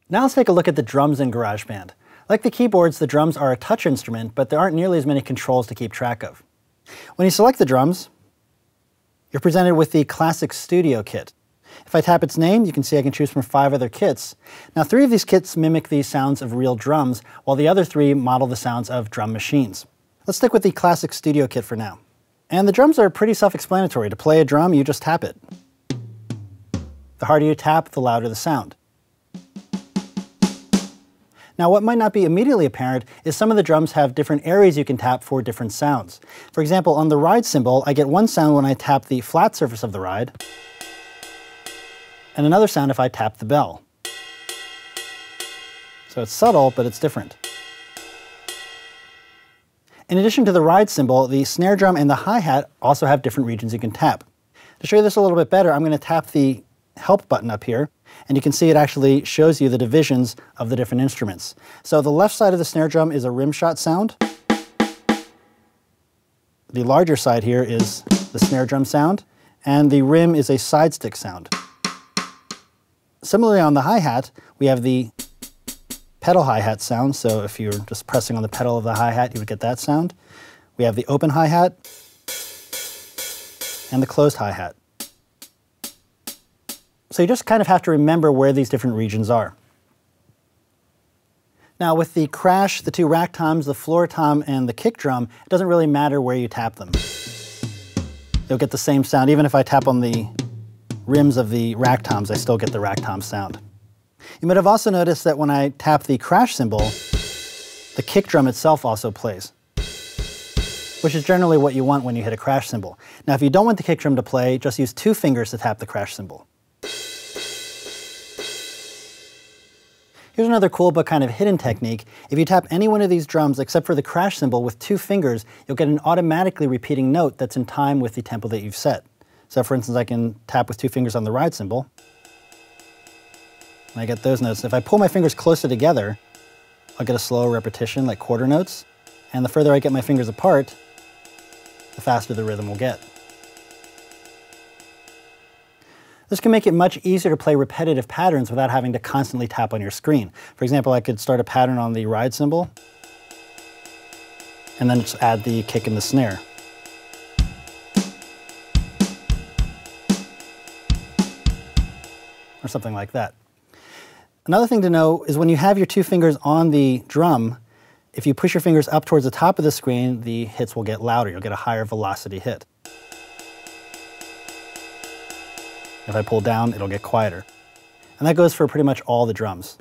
Now let's take a look at the drums in GarageBand. Like the keyboards, the drums are a touch instrument, but there aren't nearly as many controls to keep track of. When you select the drums, you're presented with the Classic Studio Kit. If I tap its name, you can see I can choose from 5 other kits. Now 3 of these kits mimic the sounds of real drums, while the other 3 model the sounds of drum machines. Let's stick with the Classic Studio Kit for now. And the drums are pretty self-explanatory. To play a drum, you just tap it. The harder you tap, the louder the sound. Now what might not be immediately apparent is some of the drums have different areas you can tap for different sounds. For example, on the ride cymbal, I get one sound when I tap the flat surface of the ride, and another sound if I tap the bell. So it's subtle, but it's different. In addition to the ride cymbal, the snare drum and the hi-hat also have different regions you can tap. To show you this a little bit better, I'm going to tap the help button up here, and you can see it actually shows you the divisions of the different instruments. So the left side of the snare drum is a rim shot sound. The larger side here is the snare drum sound, and the rim is a side stick sound. Similarly on the hi-hat, we have the pedal hi-hat sound, so if you're just pressing on the pedal of the hi-hat, you would get that sound. We have the open hi-hat and the closed hi-hat. So you just kind of have to remember where these different regions are. Now with the crash, the 2 rack toms, the floor tom, and the kick drum, it doesn't really matter where you tap them. You'll get the same sound. Even if I tap on the rims of the rack toms, I still get the rack tom sound. You might have also noticed that when I tap the crash cymbal, the kick drum itself also plays, which is generally what you want when you hit a crash cymbal. Now if you don't want the kick drum to play, just use 2 fingers to tap the crash cymbal. Here's another cool but kind of hidden technique. If you tap any one of these drums except for the crash cymbal with 2 fingers, you'll get an automatically repeating note that's in time with the tempo that you've set. So for instance, I can tap with 2 fingers on the ride cymbal, and I get those notes. If I pull my fingers closer together, I'll get a slower repetition, like quarter notes, and the further I get my fingers apart, the faster the rhythm will get. This can make it much easier to play repetitive patterns without having to constantly tap on your screen. For example, I could start a pattern on the ride cymbal, and then just add the kick and the snare. Or something like that. Another thing to know is when you have your 2 fingers on the drum, if you push your fingers up towards the top of the screen, the hits will get louder. You'll get a higher velocity hit. If I pull down, it'll get quieter. And that goes for pretty much all the drums.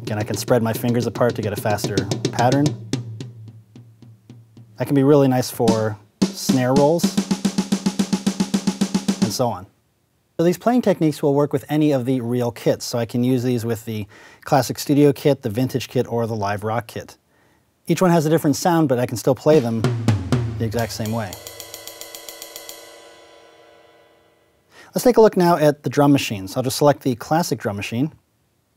Again, I can spread my fingers apart to get a faster pattern. That can be really nice for snare rolls, and so on. So these playing techniques will work with any of the real kits, so I can use these with the Classic Studio Kit, the Vintage Kit, or the Live Rock Kit. Each one has a different sound, but I can still play them the exact same way. Let's take a look now at the drum machines. I'll just select the classic drum machine.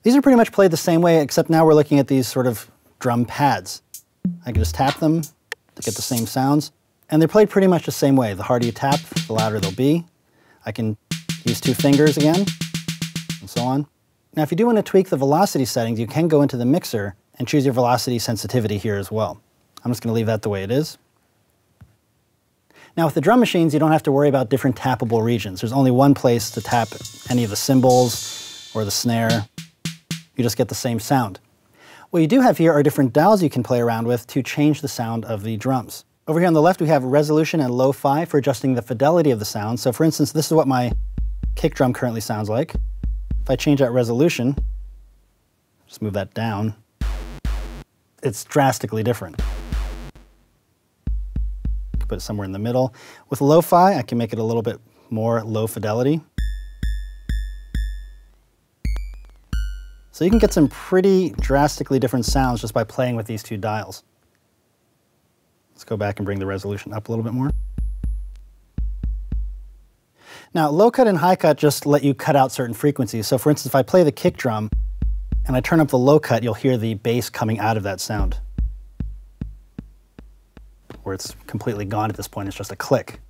These are pretty much played the same way, except now we're looking at these sort of drum pads. I can just tap them to get the same sounds, and they're played pretty much the same way. The harder you tap, the louder they'll be. I can use 2 fingers again, and so on. Now if you do want to tweak the velocity settings, you can go into the mixer and choose your velocity sensitivity here as well. I'm just going to leave that the way it is. Now with the drum machines, you don't have to worry about different tappable regions. There's only one place to tap any of the cymbals or the snare. You just get the same sound. What you do have here are different dials you can play around with to change the sound of the drums. Over here on the left we have resolution and lo-fi for adjusting the fidelity of the sound. So for instance, this is what my kick drum currently sounds like. If I change that resolution, just move that down, it's drastically different. I can put it somewhere in the middle. With lo-fi, I can make it a little bit more low fidelity. So you can get some pretty drastically different sounds just by playing with these 2 dials. Let's go back and bring the resolution up a little bit more. Now, low cut and high cut just let you cut out certain frequencies. So for instance, if I play the kick drum and I turn up the low cut, you'll hear the bass coming out of that sound. Where it's completely gone at this point, it's just a click.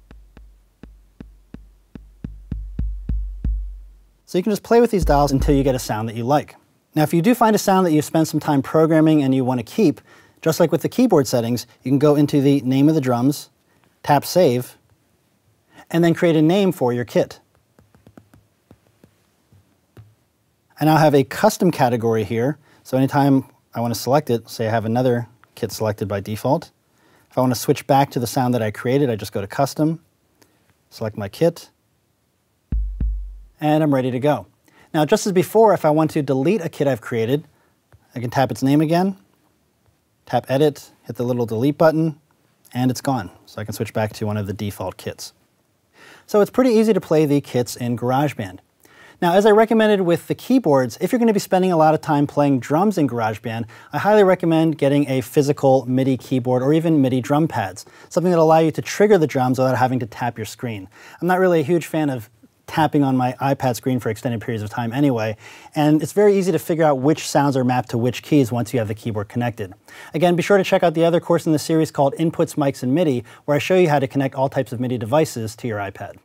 So you can just play with these dials until you get a sound that you like. Now, if you do find a sound that you've spent some time programming and you want to keep, just like with the keyboard settings, you can go into the name of the drums, tap save, and then create a name for your kit. I now have a custom category here, so anytime I want to select it, say I have another kit selected by default. If I want to switch back to the sound that I created, I just go to Custom, select my kit, and I'm ready to go. Now, just as before, if I want to delete a kit I've created, I can tap its name again, tap Edit, hit the little delete button, and it's gone. So I can switch back to one of the default kits. So it's pretty easy to play the kits in GarageBand. Now, as I recommended with the keyboards, if you're going to be spending a lot of time playing drums in GarageBand, I highly recommend getting a physical MIDI keyboard or even MIDI drum pads, something that'll allow you to trigger the drums without having to tap your screen. I'm not really a huge fan of tapping on my iPad screen for extended periods of time anyway, and it's very easy to figure out which sounds are mapped to which keys once you have the keyboard connected. Again, be sure to check out the other course in the series called Inputs, Mics, and MIDI, where I show you how to connect all types of MIDI devices to your iPad.